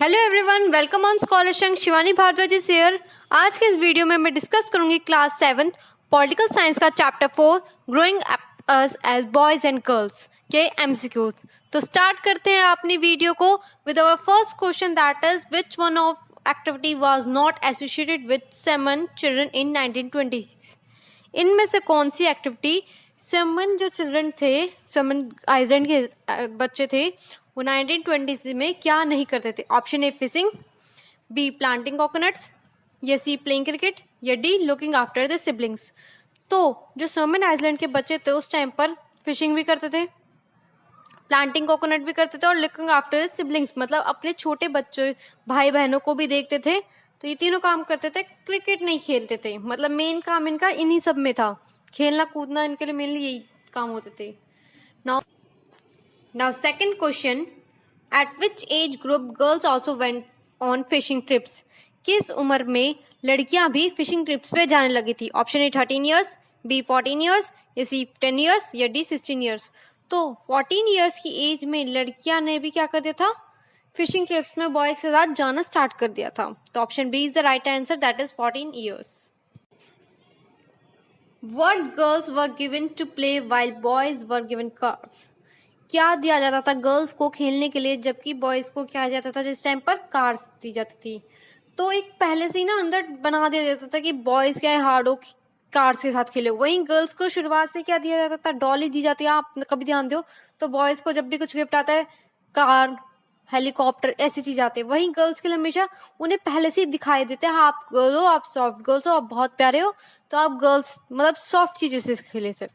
Hello everyone, welcome on scholarship. Shivani Bhardwaj is here. आज के इस वीडियो में मैं डिस्कस करूंगी क्लास 7 पॉलिटिकल साइंस का chapter 4 growing up as boys and girls के एमसीक्यूज। तो स्टार्ट करते हैं अपनी वीडियो को with our first question, that is which one of activity was not associated with Samoan children in 1920। इनमें से कौन सी एक्टिविटी सेमन जो चिल्ड्रन थे, सेमन आइलैंड के बच्चे थे, वो 1920 में क्या नहीं करते थे? Option A fishing, B planting coconuts, या सी प्लेइंग क्रिकेट, या D looking after the siblings. तो जो सेमन आइलैंड के बच्चे थे उस टाइम पर फिशिंग भी करते थे, प्लांटिंग कोकोनट भी करते थे और लुकिंग आफ्टर द सिबलिंग्स मतलब अपने छोटे बच्चों भाई बहनों को भी देखते थे। तो ये तीनों काम करते थे, क्रिकेट नहीं खेलते थे। मतलब मेन काम इनका इन्हीं सब में था, खेलना कूदना इनके लिए मेनली यही काम होते थे। Now second question, at which age group girls also went on fishing trips? किस उम्र में लड़कियां भी फिशिंग ट्रिप्स पे जाने लगी थी? Option A 13 years, B 14 years, या सी 10 ईयर्स, या डी 16 ईयर्स। तो 14 ईयर्स की एज में लड़कियां ने भी क्या कर दिया था, फिशिंग ट्रिप्स में बॉयज के साथ जाना स्टार्ट कर दिया था। तो option B is the right answer, that is 14 years. What girls were given to play while boys were given cars? क्या दिया जाता था गर्ल्स को खेलने के लिए जबकि बॉयज को क्या जाता था जिस टाइम पर कार्स दी जाती थी? तो एक पहले से ही ना अंदर बना दिया जाता था कि बॉयज क्या है हार्डो कार्स के साथ खेले। वहीं गर्ल्स को शुरुआत से क्या दिया जाता था, डॉली दी जाती है। आप कभी ध्यान दो तो बॉयज को जब भी कुछ गिफ्ट आता है कार, हेलीकॉप्टर, ऐसी चीज आती है। वहीं गर्ल्स के लिए हमेशा उन्हें पहले से ही दिखाई देते हैं, आप गर्ल हो, आप सॉफ्ट गर्ल्स हो, आप बहुत प्यारे हो, तो आप गर्ल्स मतलब सॉफ्ट चीजें से खेले सिर्फ।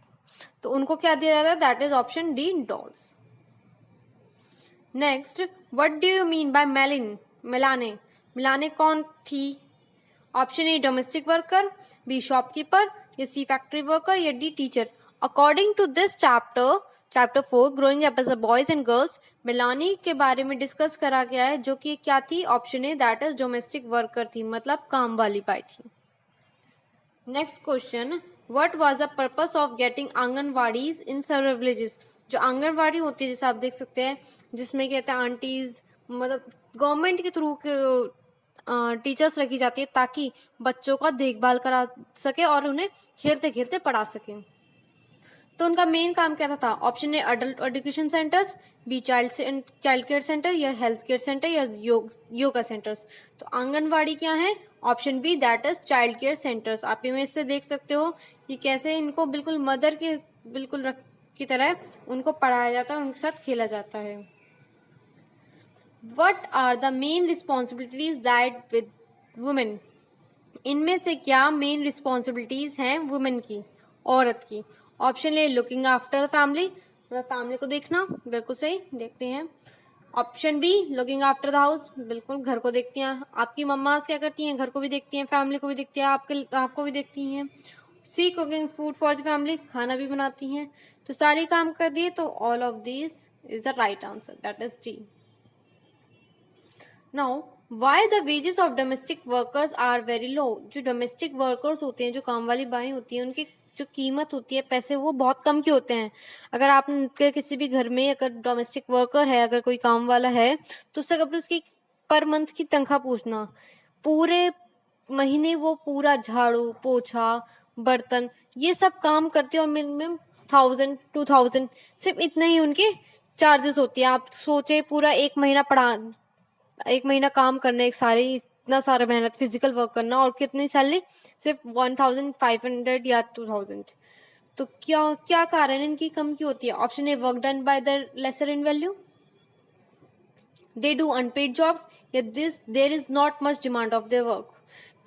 तो उनको क्या दिया जाता है, that is option D, dolls. Next, what do you mean by मिलाने? मिलाने कौन थी? Option A domestic worker, B shopkeeper, या सी फैक्ट्री वर्कर, या D teacher. According to this chapter 4 growing up as a boys and girls, मिलानी के बारे में डिस्कस करा गया है जो कि क्या थी? Option A that is domestic worker थी, मतलब काम वाली बाई थी। Next question, what was the purpose of getting anganwadis in several villages? जो आंगनवाड़ी होती है जैसे आप देख सकते हैं, जिसमें कहते हैं आंटीज, मतलब गवर्नमेंट के थ्रू टीचर्स रखी जाती है ताकि बच्चों का देखभाल करा सके और उन्हें खेलते खेलते पढ़ा सके। तो उनका मेन काम क्या था? Option A adult education centres, B child care centre, या हेल्थ केयर सेंटर, या योगा सेंटर्स। तो आंगनवाड़ी क्या है? Option B that is child care centres. आप इमेज से देख सकते हो कि कैसे इनको बिल्कुल मदर के बिल्कुल की तरह उनको पढ़ाया जाता है, उनके साथ खेला जाता है। What are the main responsibilities that with women? इनमें से क्या मेन रिस्पॉन्सिबिलिटीज हैं वुमेन की, औरत की? Option A looking after the family, मतलब फैमिली को देखना, बिल्कुल सही, देखते हैं। Option be looking after the house, बिल्कुल घर को देखती हैं। आपकी मम्मा क्या करती हैं? घर को भी देखती हैं, फैमिली को भी देखती हैं, आपको भी देखती हैं। C cooking food for the family, खाना भी बनाती हैं। तो सारे काम कर दिए, तो all of this is the right answer, that is D. Now why the wages of domestic workers are very low? जो डोमेस्टिक वर्कर्स होते हैं, जो काम वाली बाएं होती हैं, उनकी जो कीमत होती है पैसे, वो बहुत कम के होते हैं। अगर आप किसी भी घर में अगर डोमेस्टिक वर्कर है, अगर कोई काम वाला है, तो उससे कभी उसकी पर मंथ की तनख्वाह पूछना, पूरे महीने वो पूरा झाड़ू पोछा बर्तन ये सब काम करते हैं और मिनिमम 1000-2000 सिर्फ इतना ही उनके चार्जेस होती है। आप सोचे पूरा एक महीना काम करना, एक सारे इतना सारा मेहनत फिजिकल वर्क करना, और कितनी सैलरी? सिर्फ 1500 या 2000। तो क्या कारण इनकी कम की होती है? Option A work done by the lesser in value, they do unpaid jobs, या this there is not much demand of their work.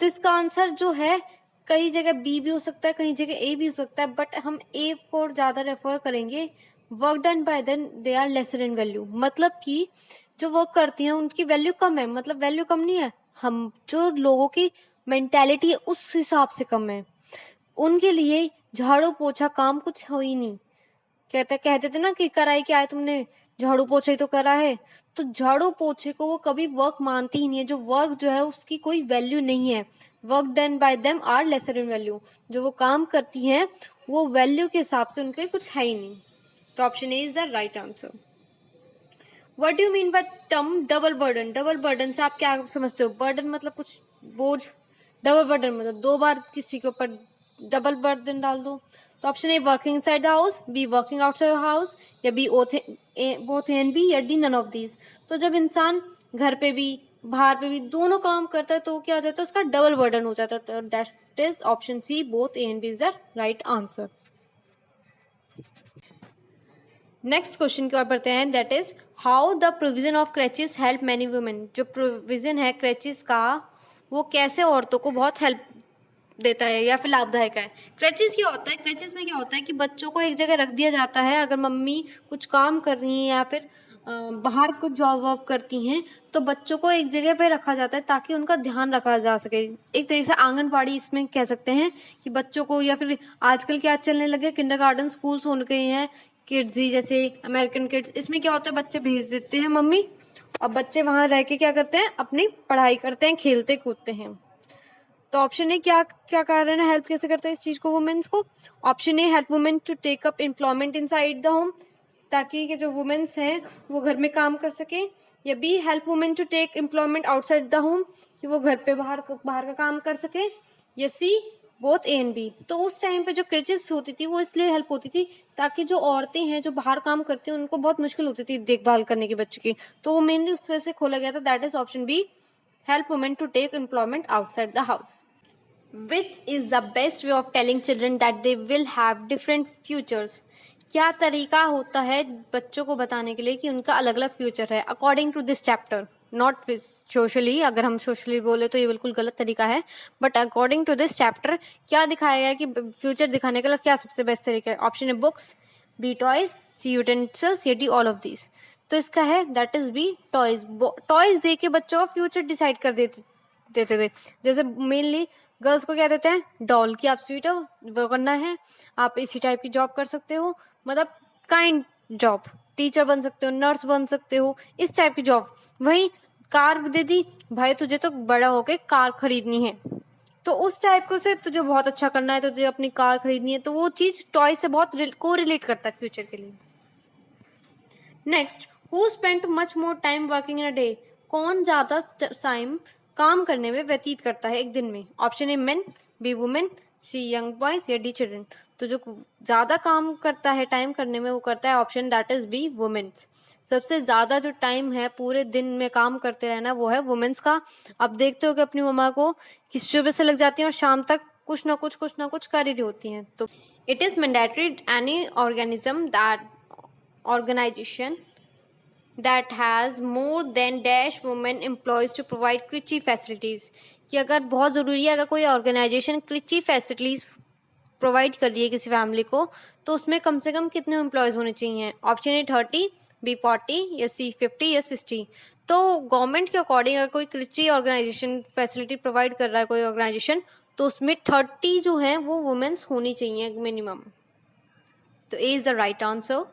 तो इसका आंसर जो है कई जगह बी भी हो सकता है, कहीं जगह ए भी हो सकता है, बट हम ए को ज्यादा रेफर करेंगे। Work done by then they are lesser in value, मतलब कि जो वर्क करती हैं उनकी वैल्यू कम है, मतलब वैल्यू कम नहीं है, हम जो लोगों की मेंटेलिटी है उस हिसाब से कम है। उनके लिए झाड़ू पोछा काम कुछ हो ही नहीं। कहते थे ना कि कराई क्या है तुमने, झाड़ू पोछा ही तो करा है। तो झाड़ू पोछे को वो कभी वर्क मानती ही नहीं है। जो वर्क जो है उसकी कोई वैल्यू नहीं है। Work done by them are lesser in value, जो वो काम करती हैं वो वैल्यू के हिसाब से उनके कुछ है ही नहीं। तो option A is the right answer. What do you mean by term double burden? Double burden से आप क्या समझते हो? बर्डन मतलब कुछ बोझ, डबल बर्डन मतलब दो बार किसी के ऊपर डबल बर्डन डाल दो। तो option A working inside the house, B working outside the house, या B both A and B, या डी नन ऑफ दीज। तो जब इंसान घर पे भी बाहर पे भी दोनों काम करता है तो क्या हो जाता है, उसका डबल बर्डन हो जाता है। तो that is option C, both A and B is the right answer. Next question की ओर बढ़ते हैं, that is how the provision of creches help many women. जो प्रोविजन है क्रैचेस का, वो कैसे औरतों को बहुत हेल्प देता है या फिर लाभदायक है। क्रैचेस क्या होता है? क्रैचेस में क्या होता है कि बच्चों को एक जगह रख दिया जाता है। अगर मम्मी कुछ काम कर रही हैं या फिर बाहर कुछ जॉब वॉब करती हैं, तो बच्चों को एक जगह पे रखा जाता है ताकि उनका ध्यान रखा जा सके। एक तरीके से आंगनबाड़ी इसमें कह सकते हैं कि बच्चों को, या फिर आजकल क्या चलने लगे, किंडरगार्टन स्कूल्स हो गए हैं, किड्स जैसे अमेरिकन किड्स। इसमें क्या होता है, बच्चे भेज देते हैं मम्मी, और बच्चे वहां रह के क्या करते हैं, अपनी पढ़ाई करते हैं, खेलते कूदते हैं। तो ऑप्शन ए क्या क्या कारण है, हेल्प कैसे करता है इस चीज को वुमेन्स को? Option A help women to take up employment inside the home, ताकि कि जो वुमेन्स हैं वो घर में काम कर सके। या B help women to take employment outside the home, कि वो घर पे बाहर का काम कर सके। या सी बोथ ए एंड बी। तो उस टाइम पे जो क्रचेस होती थी वो इसलिए हेल्प होती थी ताकि जो औरतें हैं जो बाहर काम करती हैं उनको बहुत मुश्किल होती थी देखभाल करने की बच्चे की, तो वो मेनली उस वजह से खोला गया था। That is option B, help women to take employment outside the house. Which is the best way of telling children that they will have different futures? क्या तरीका होता है बच्चों को बताने के लिए कि उनका अलग अलग फ्यूचर है? According to this chapter, not socially. अगर हम सोशली बोले तो ये बिल्कुल गलत तरीका है, but according to this chapter क्या दिखाया गया है कि फ्यूचर दिखाने के लिए क्या सबसे बेस्ट तरीका है? Option A books, B toys, C utensils, या डी ऑल ऑफ दीज। तो इसका है that is B toys. Toys दे के बच्चों का फ्यूचर डिसाइड कर देते थे। जैसे मेनली गर्ल्स को क्या देते हैं, डॉल, की आप स्वीट हो, वो करना है, आप इसी टाइप की जॉब कर सकते हो, मतलब काइंड जॉब, टीचर बन सकते हो, नर्स बन सकते हो, इस टाइप की जॉब। वही कार दे दी, भाई तुझे तो बड़ा होके कार खरीदनी है, तो उस टाइप को से तुझे बहुत अच्छा करना है, तुझे अपनी कार खरीदनी है, तो वो चीज टॉय से बहुत को रिलेट करता है फ्यूचर के लिए। Next, who spent much more time working in a day? कौन ज्यादा टाइम काम करने में व्यतीत करता है एक दिन में? Option A men, B women, C young boys, या डी चिल्ड्रन। तो जो ज्यादा काम करता है टाइम करने में वो करता है option that is B women's. सबसे ज्यादा जो टाइम है पूरे दिन में काम करते रहना वो है वुमेन्स का। अब देखते हो कि अपनी मम्मा को किस सुबह से लग जाती है और शाम तक कुछ ना कुछ कर ही रही होती हैं। तो it is mandatory any organism that organization that has more than dash women employees to provide क्रिची facilities, कि अगर बहुत ज़रूरी है, अगर कोई ऑर्गेनाइजेशन क्रिची फैसिलिटीज प्रोवाइड कर रही है किसी फैमिली को, तो उसमें कम से कम कितने एम्प्लॉयज होने चाहिए? ऑप्शन ए 30, बी 40, या सी 50, या 60। तो गवर्नमेंट के अकॉर्डिंग अगर कोई क्रिची ऑर्गेनाइजेशन फैसिलिटी प्रोवाइड कर रहा है कोई ऑर्गेनाइजेशन, तो उसमें 30 जो है वो वुमेन्स होनी चाहिए मिनिमम। तो A is the right answer.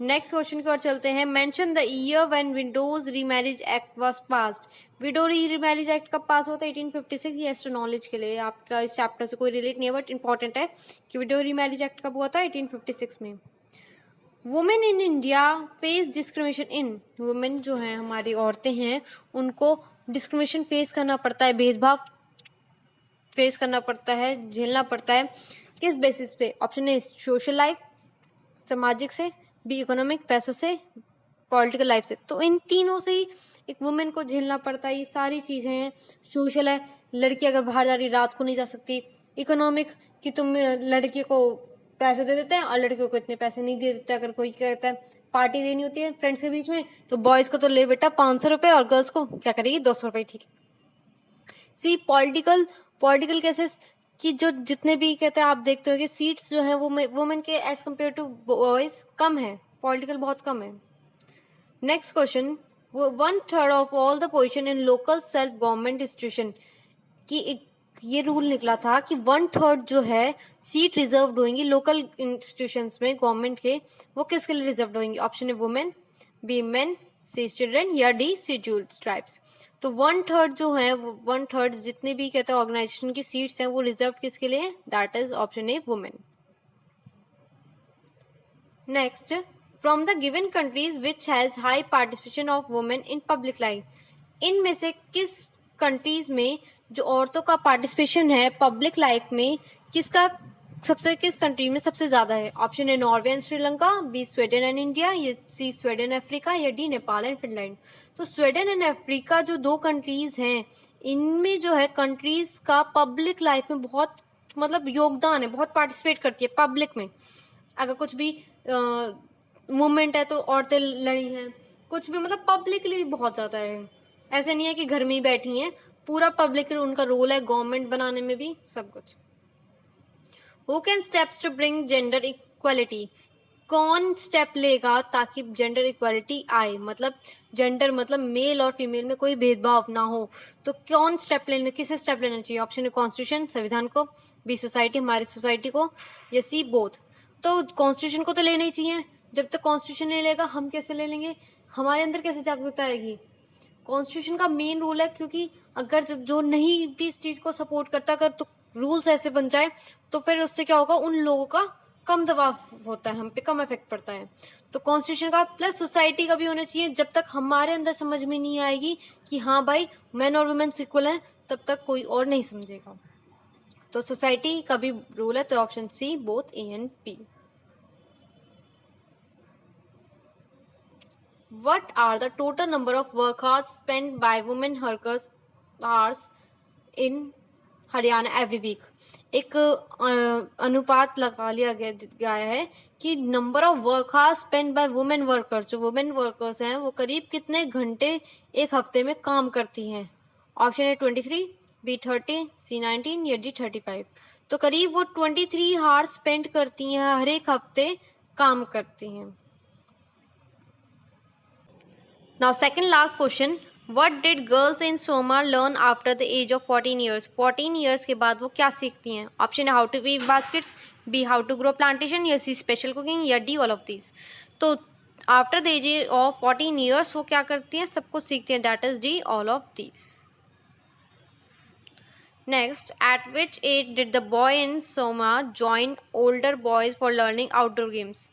Next question की ओर चलते हैं। Mention the year when widows remarriage act was passed. Widow remarriage act कब पास हुआ था? 1856। ये एक्स्ट्रा नॉलेज के लिए, आपका इस चैप्टर से कोई रिलेट नहीं है बट इंपॉर्टेंट है कि विडो रीमैरिज एक्ट कब हुआ था? 1856 में। Women in India face discrimination in. Women जो है हमारी औरतें हैं उनको डिस्क्रिमिनेशन फेस करना पड़ता है, भेदभाव फेस करना पड़ता है, झेलना पड़ता है। किस बेसिस पे? ऑप्शन ए सोशल लाइफ, सामाजिक से, बी इकोनॉमिक, पैसों से, पॉलिटिकल लाइफ से। तो इन तीनों से ही एक वुमेन को झेलना पड़ता है। ये सारी चीजें हैं। सोशल है, लड़की अगर बाहर जा रही रात को नहीं जा सकती। इकोनॉमिक, कि तुम लड़की को पैसे दे देते हैं और लड़कियों को इतने पैसे नहीं दे देते। अगर कोई कहता है पार्टी देनी होती है फ्रेंड्स के बीच में, तो बॉयज को तो ले बेटा 500 रुपए और गर्ल्स को क्या करेगी 200 रुपए, ठीक है। सी पॉलिटिकल, पॉलिटिकल केसेस कि जो जितने भी कहते हैं आप देखते हो कि सीट्स जो है वो वुमेन के एज कम्पेयर टू बॉयज कम है, पॉलिटिकल बहुत कम है। Next question, 1/3 of all the position in local self government institution, कि एक ये रूल निकला था कि 1/3 जो है सीट रिजर्व होंगी लोकल इंस्टीट्यूशंस में गवर्नमेंट के, वो किसके लिए रिजर्व होंगी? Option A women, B men, C children, या डी शेड्यूल्ड ट्राइब्स। तो 1/3 जो है, 1/3 जितने भी कहते हैं ऑर्गेनाइजेशन की सीट्स हैं वो रिजर्व किसके लिए? That is option A women. Next, from the given countries which has high participation of women in public life, इनमें से किस कंट्रीज में जो औरतों का पार्टिसिपेशन है पब्लिक लाइफ में किस कंट्री में सबसे ज्यादा है? Option A Norway and Sri Lanka, B Sweden and India, या सी स्वीडन अफ्रीका, या डी नेपाल एंड फिनलैंड। तो स्वीडन एंड अफ्रीका जो 2 कंट्रीज हैं, इनमें जो है कंट्रीज का पब्लिक लाइफ में बहुत मतलब योगदान है, बहुत पार्टिसिपेट करती है पब्लिक में। अगर कुछ भी मूवमेंट है तो औरतें लड़ी हैं, कुछ भी मतलब पब्लिकली बहुत ज्यादा है। ऐसे नहीं है कि घर में ही बैठी हैं, पूरा पब्लिक उनका रोल है, गवर्नमेंट बनाने में भी सब कुछ। Who can steps to bring gender equality? कौन स्टेप लेगा ताकि जेंडर इक्वालिटी आए? मतलब जेंडर मतलब मेल और फीमेल में कोई भेदभाव ना हो, तो कौन किसे स्टेप लेना चाहिए? ऑप्शन है कॉन्स्टिट्यूशन, संविधान को, बी सोसाइटी, हमारी सोसाइटी को, या सी बोथ। तो कॉन्स्टिट्यूशन को तो लेना ही चाहिए। जब तक कॉन्स्टिट्यूशन नहीं लेगा हम कैसे ले लेंगे? हमारे अंदर कैसे जागरूकता आएगी? कॉन्स्टिट्यूशन का मेन रूल है, क्योंकि अगर जो नहीं भी इस चीज को सपोर्ट करता, अगर तो रूल्स ऐसे बन जाए तो फिर उससे क्या होगा, उन लोगों का कम दबाव होता है, हम पे कम इफेक्ट पड़ता है। तो कॉन्स्टिट्यूशन का प्लस सोसाइटी का भी होना चाहिए। जब तक हमारे अंदर समझ में नहीं आएगी कि हाँ भाई मेन और वुमेन इक्वल हैं, तब तक कोई और नहीं समझेगा। तो सोसाइटी का भी रूल है, तो option C both A and B. What are the total number of work hours spent by women workers hours in Haryana every week? एक अनुपात लगा लिया गया है कि number of work hours spend by women workers, जो वुमेन वर्कर्स हैं वो करीब कितने घंटे एक हफ्ते में काम करती हैं? ऑप्शन है 23, बी 30, सी 19, या डी 35। तो करीब वो 23 आवर्स स्पेंड करती हैं, हर एक हफ्ते काम करती हैं। Now second last question, what did girls in Soma learn after the age of 14 years? 14 years के बाद वो क्या सीखती हैं? ऑप्शन है how to weave baskets, B how to grow plantation, या सी स्पेशल कुकिंग, या डी ऑल ऑफ दीज। तो after the age of 14 years वो क्या करती हैं? सब कुछ सीखती हैं, that is D all of these. Next, at which age did the boy in Soma join older boys for learning outdoor games?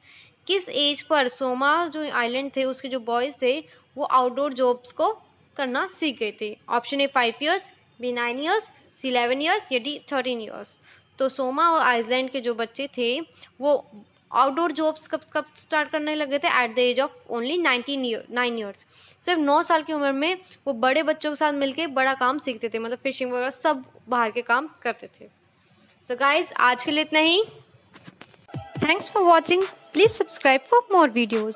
किस एज पर सोमा जो आइलैंड थे उसके जो बॉयज थे वो आउटडोर जॉब्स को करना सीख गए थे? Option A 5 years, B 9 years, C 11 years, या डी 13 years। तो सोमा और आइसलैंड के जो बच्चे थे वो आउटडोर जॉब्स कब स्टार्ट करने लगे थे? At the age of only 9 years। सिर्फ 9 साल की उम्र में वो बड़े बच्चों के साथ मिलके बड़ा काम सीखते थे, मतलब फिशिंग वगैरह सब बाहर के काम करते थे। सो गाइज आज के लिए इतना ही। Thanks for watching. Please subscribe for more videos.